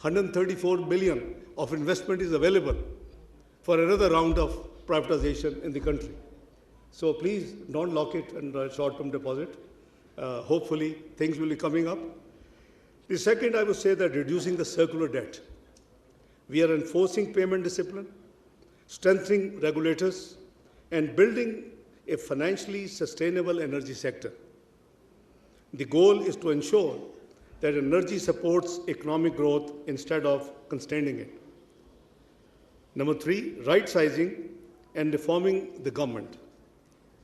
134 billion of investment is available for another round of privatization in the country. So please don't lock it under short-term deposit. Hopefully, things will be coming up. The second, I would say that reducing the circular debt. We are enforcing payment discipline, strengthening regulators, and building a financially sustainable energy sector. The goal is to ensure that energy supports economic growth instead of constraining it. Number three, right-sizing and reforming the government.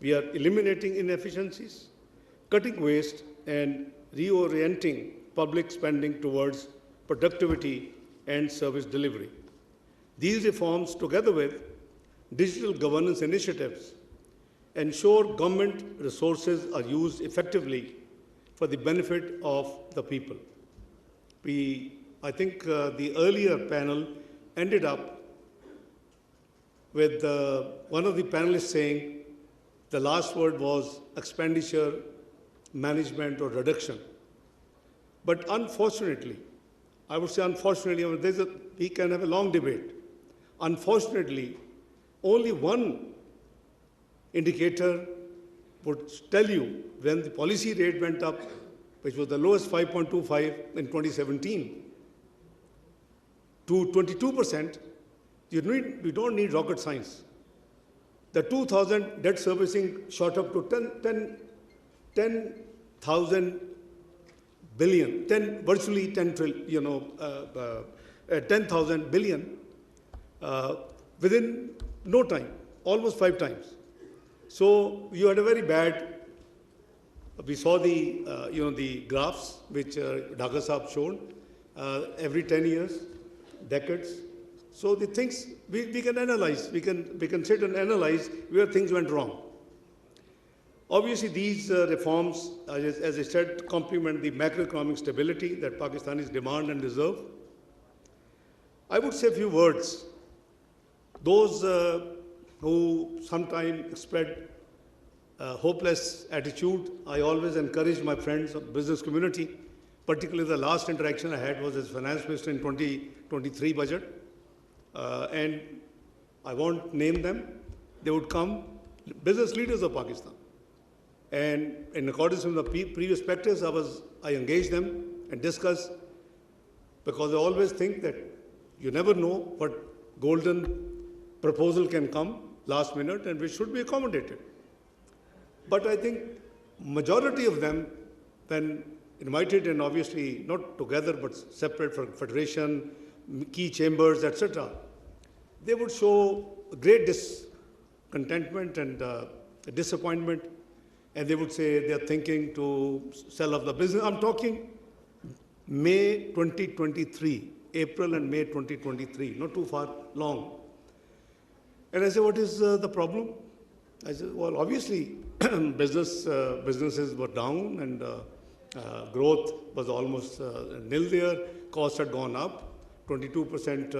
We are eliminating inefficiencies, cutting waste, and reorienting public spending towards productivity and service delivery. These reforms, together with digital governance initiatives, ensure government resources are used effectively for the benefit of the people. I think the earlier panel ended up with one of the panelists saying the last word was expenditure, management, or reduction. But unfortunately, I would say unfortunately, we can have a long debate. Unfortunately, only one indicator would tell you when the policy rate went up, which was the lowest 5.25 in 2017, to 22%, you don't need rocket science. The 2000 debt servicing shot up to 10,000 billion, virtually 10,000 billion within no time, almost 5 times. So you had a very bad. We saw the graphs which Dhaka Saab showed every 10 years, decades. So the things we can analyze, we can sit and analyze where things went wrong. Obviously, these reforms, as I said, complement the macroeconomic stability that Pakistanis demand and deserve. I would say a few words. Those who sometimes spread hopeless attitude, I always encourage my friends of the business community, particularly the last interaction I had was as finance minister in 2023 budget. And I won't name them. They would come, business leaders of Pakistan. And in accordance with the previous practice, I engaged them and discussed, because I always think that you never know what golden proposal can come last minute and which should be accommodated. But I think majority of them, when invited and obviously not together but separate for federation, key chambers, etc., they would show great discontentment and disappointment, and they would say they are thinking to sell off the business. I'm talking May 2023, April and May 2023, not too far long. And I said, what is the problem? I said, well, obviously, businesses were down and growth was almost nil there. Costs had gone up, 22%,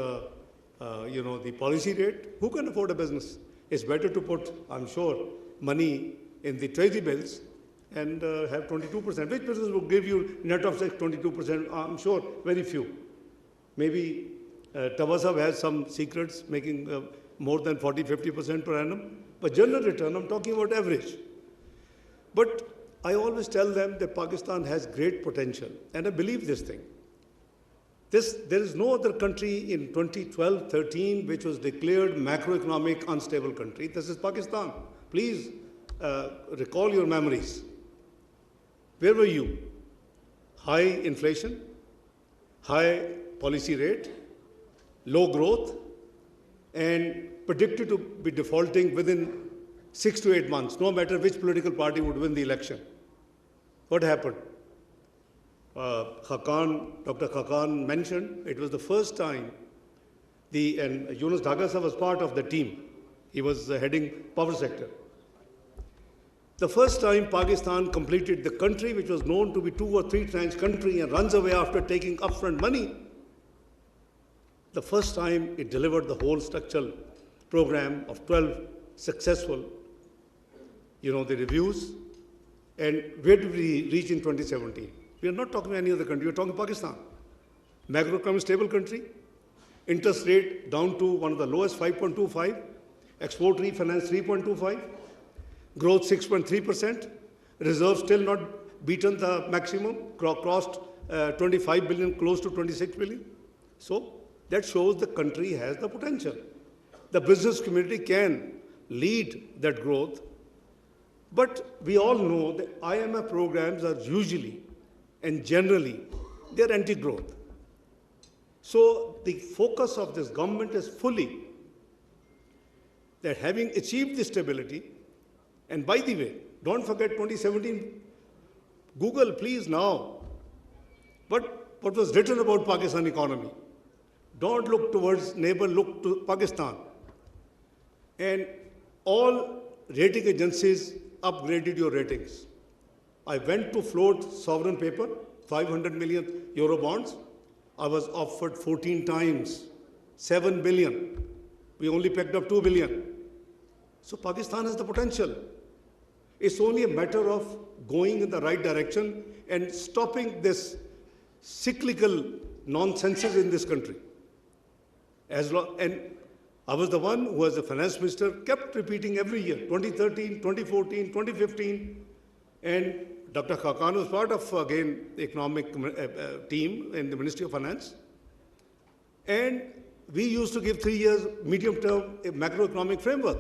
the policy rate. Who can afford a business? It's better to put, I'm sure, money in the treasury bills and have 22%. Which business will give you net of tax 22%? I'm sure very few. Maybe 𝗟𝗶 has some secrets, making more than 40-50% per annum. But general return, I'm talking about average. But I always tell them that Pakistan has great potential, and I believe this thing. There is no other country in 2012-13 which was declared macroeconomic unstable country. This is Pakistan. Please recall your memories. Where were you? High inflation, high policy rate, low growth, and predicted to be defaulting within 6 to 8 months, no matter which political party would win the election. What happened? Dr. Khaqan mentioned it was the first time, and Yunus Dhaka was part of the team. He was heading power sector. The first time Pakistan completed the country, which was known to be 2 or 3 times country and runs away after taking upfront money, the first time it delivered the whole structural program of 12 successful, the reviews. And where did we reach in 2017? We are not talking about any other country, we are talking Pakistan. macroeconomic stable country, interest rate down to one of the lowest, 5.25, export refinance 3.25, growth 6.3%, reserves still not beaten the maximum, crossed 25 billion, close to 26 billion. So that shows the country has the potential. The business community can lead that growth. But we all know that IMF programs are usually and generally, they're anti-growth. So the focus of this government is fully that having achieved this stability, and by the way, don't forget 2017, Google, please now, what was written about Pakistan economy. Don't look towards neighbor, look to Pakistan. And all rating agencies upgraded your ratings. I went to float sovereign paper, 500 million euro bonds. I was offered 14 times, 7 billion. We only picked up 2 billion. So Pakistan has the potential. It's only a matter of going in the right direction and stopping this cyclical nonsenses in this country. And I was the one who, as the finance minister, kept repeating every year, 2013, 2014, 2015, and Dr. Khaqan was part of, again, the economic team in the Ministry of Finance. And we used to give 3 years medium-term macroeconomic framework.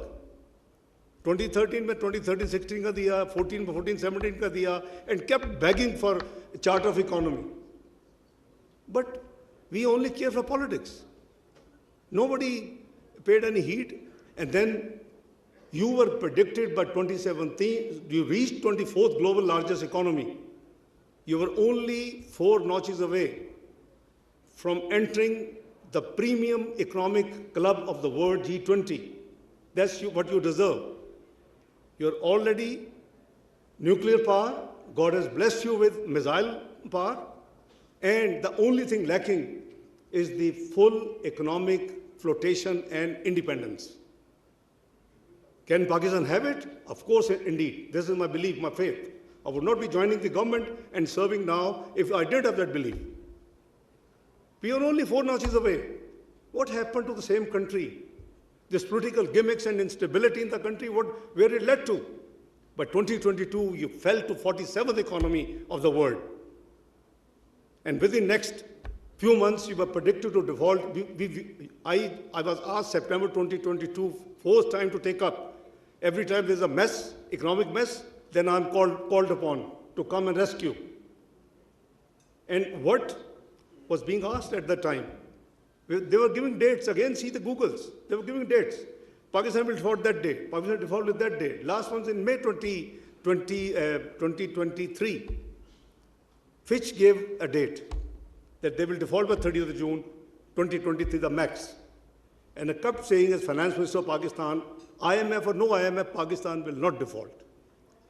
2013 में 2013-16 का दिया, 14-17 का दिया, and kept begging for a chart of economy. But we only care for politics. Nobody paid any heed, and then you were predicted by 2017, you reached 24th global largest economy. You were only 4 notches away from entering the premium economic club of the world, G20. That's what you deserve. You're already nuclear power. God has blessed you with missile power. And the only thing lacking is the full economic flotation and independence. Can Pakistan have it? Of course, indeed. This is my belief, my faith. I would not be joining the government and serving now if I didn't have that belief. We are only 4 notches away. What happened to the same country? This political gimmicks and instability in the country, where it led to? By 2022, you fell to 47th economy of the world. And within next few months, you were predicted to default. I was asked September 2022, 4th time to take up. Every time there's a mess, economic mess, then I'm called upon to come and rescue. And what was being asked at that time? They were giving dates. Again, see the Googles. They were giving dates. Pakistan will default that day. Pakistan will default with that day. Last one's in May 2023. Fitch gave a date that they will default by 30th of June 2023, the max. And I kept saying as Finance Minister of Pakistan, IMF or no IMF, Pakistan will not default.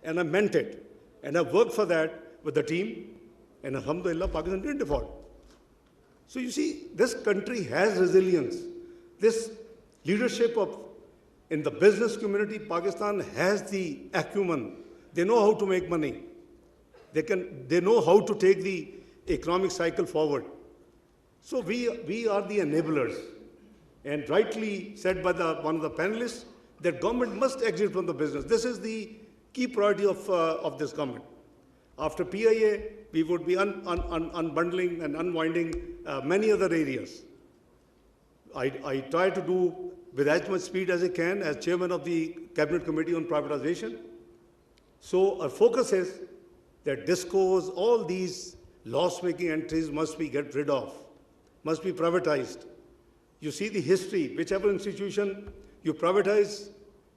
And I meant it. And I worked for that with the team. And alhamdulillah, Pakistan didn't default. So you see, this country has resilience. This leadership in the business community, Pakistan has the acumen. They know how to make money. They know how to take the economic cycle forward. So we are the enablers. And rightly said by one of the panelists, that government must exit from the business. This is the key priority of this government. After PIA, we would be unbundling and unwinding many other areas. I try to do with as much speed as I can as chairman of the Cabinet Committee on Privatization. So our focus is that discos, all these loss-making entries must be get rid of, must be privatized. You see the history, whichever institution you privatize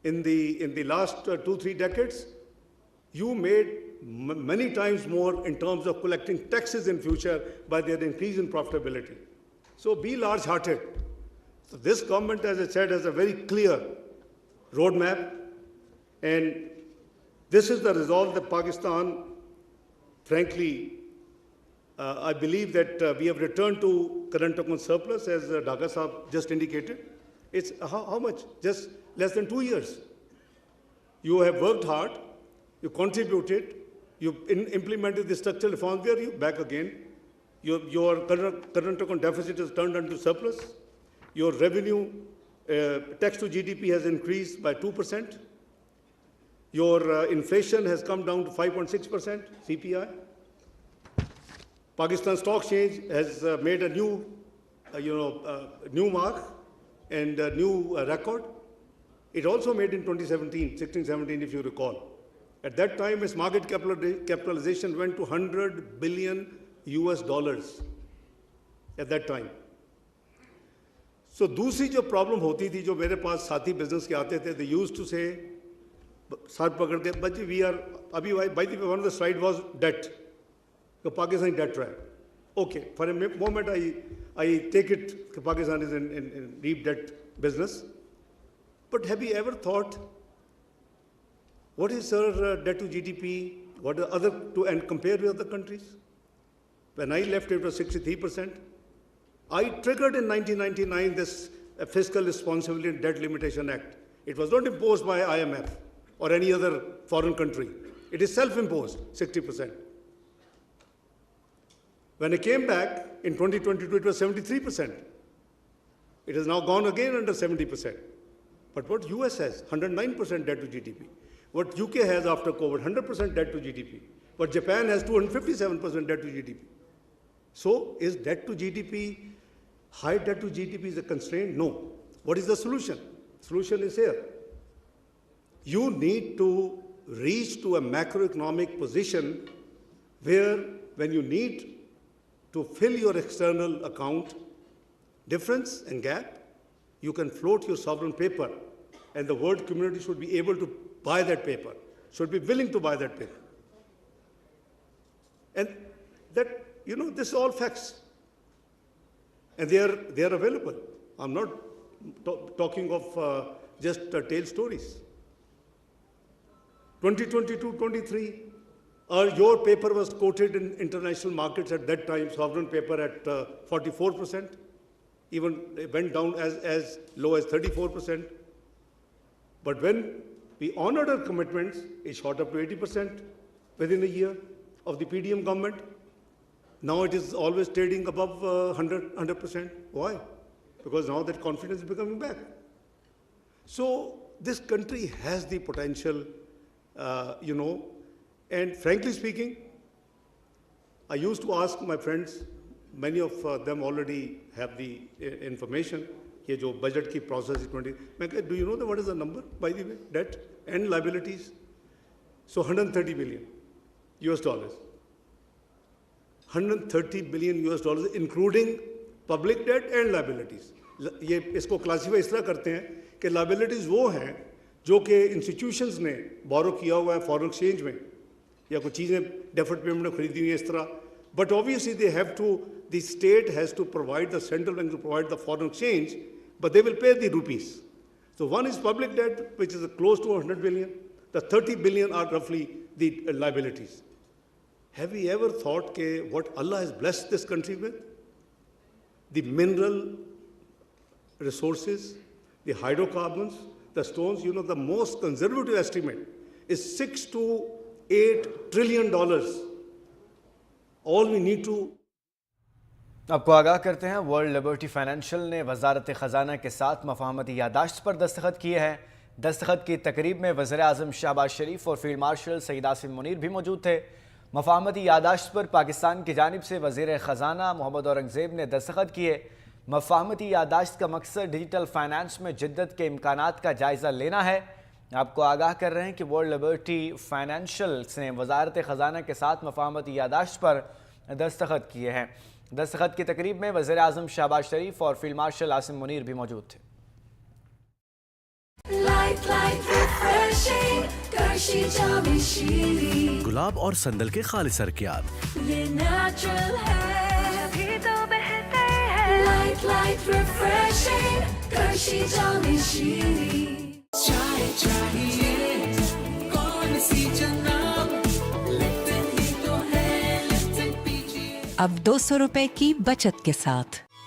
in the last 2-3 decades, you made many times more in terms of collecting taxes in future by their increase in profitability. So be large-hearted. So this government, as I said, has a very clear roadmap, and this is the resolve that Pakistan, frankly, I believe that we have returned to current account surplus, as Dhaka Sahab just indicated. It's how much? Just less than 2 years. You have worked hard, you contributed, you implemented the structural reforms, where you back again. Your current account deficit is turned into surplus. Your revenue, tax to GDP has increased by 2%. Your inflation has come down to 5.6%, CPI. Pakistan Stock Exchange has made a new, new mark and a new record. It also made in 2017, 16-17, if you recall. At that time, its market capitalization went to $100 billion at that time. So, दूसरी जो problem होती थी, जो मेरे पास साथी business के आते थे, they used to say, साथ पकड़ के, but we are, अभी by the way, one of the slide was debt. So Pakistan debt trap. Okay, for a moment I take it that Pakistan is in deep debt business. But have you ever thought, what is our debt to GDP? What are other and compare with other countries? When I left, it was 63%. I triggered in 1999 this Fiscal Responsibility and Debt Limitation Act. It was not imposed by IMF or any other foreign country. It is self-imposed, 60%. When I came back in 2022, it was 73%. It has now gone again under 70%. But what US has, 109% debt to GDP. What UK has after COVID, 100% debt to GDP. What Japan has, 257% debt to GDP. So is debt to GDP, high debt to GDP is a constraint? No. What is the solution? Solution is here. You need to reach to a macroeconomic position where when you need to fill your external account difference and gap, you can float your sovereign paper, and the world community should be able to buy that paper, should be willing to buy that paper. And that, this is all facts. And they are available. I'm not talking of just tale stories. 2022-23, your paper was quoted in international markets at that time, sovereign paper at 44%, even it went down as low as 34%. But when we honored our commitments, it shot up to 80% within a year of the PDM government. Now it is always trading above 100%. Why? Because now that confidence is becoming back. So this country has the potential, and frankly speaking, I used to ask my friends, many of them already have the information, ये जो budget की process is 20, do you know what is the number, by the way, debt and liabilities? So 130 billion US dollars. 130 billion US dollars, including public debt and liabilities. ये इसको classify इस तरह करते हैं कि liabilities वो हैं जो कि institutions ने borrow किया हुआ है foreign exchange में, या कुछ चीज़ें deferred payment में खरीदी हुई हैं इस तरह. But obviously the state has to provide, the central bank to provide the foreign exchange, but they will pay the rupees. So one is public debt, which is close to 100 billion. The 30 billion are roughly the liabilities. Have you ever thought that what Allah has blessed this country with? The mineral resources, the hydrocarbons, the stones, the most conservative estimate is $6 to $8 trillion. All we need to. आपको आगाह करते हैं, world liberty financial ने वजारत ख़जाना के साथ मफाहमती यादाश्त पर दस्तखत किए हैं। दस्तखत की तकरीब में वज़ीर आज़म शहबाज शरीफ और फील्ड मार्शल सईद आसिम मुनीर भी मौजूद थे। मफाहमती यादाश्त पर पाकिस्तान की जानिब से वज़ीर ख़जाना मोहम्मद औरंगज़ेब ने दस्तखत किए। मफाहमती यादाश्त का मकसद डिजिटल फाइनेंस में जिद्दत के इम्कानात का जायज़ा लेना है। आपको आगाह कर रहे हैं कि वर्ल्ड लिबर्टी फाइनेंशियल ने वजारत ख़जाना के साथ मफाहमती यादाश्त पर दस्तखत किए हैं। दस्तखत की तकरीब में वज़ीर आज़म शहबाज शरीफ और फील्ड मार्शल आसिम मुनीर भी मौजूद थे। गुलाब और संदल के खालिस अर्कियात, ये नेचुरल है, भी तो बेहतर है। लाइट रिफ्रेशिंग करशी जामी शीरी। चाय चाहिए कौन सी जनाब, लिफ्टन ही तो है, लिफ्टन पीजिए। अब 200 रुपए की बचत के साथ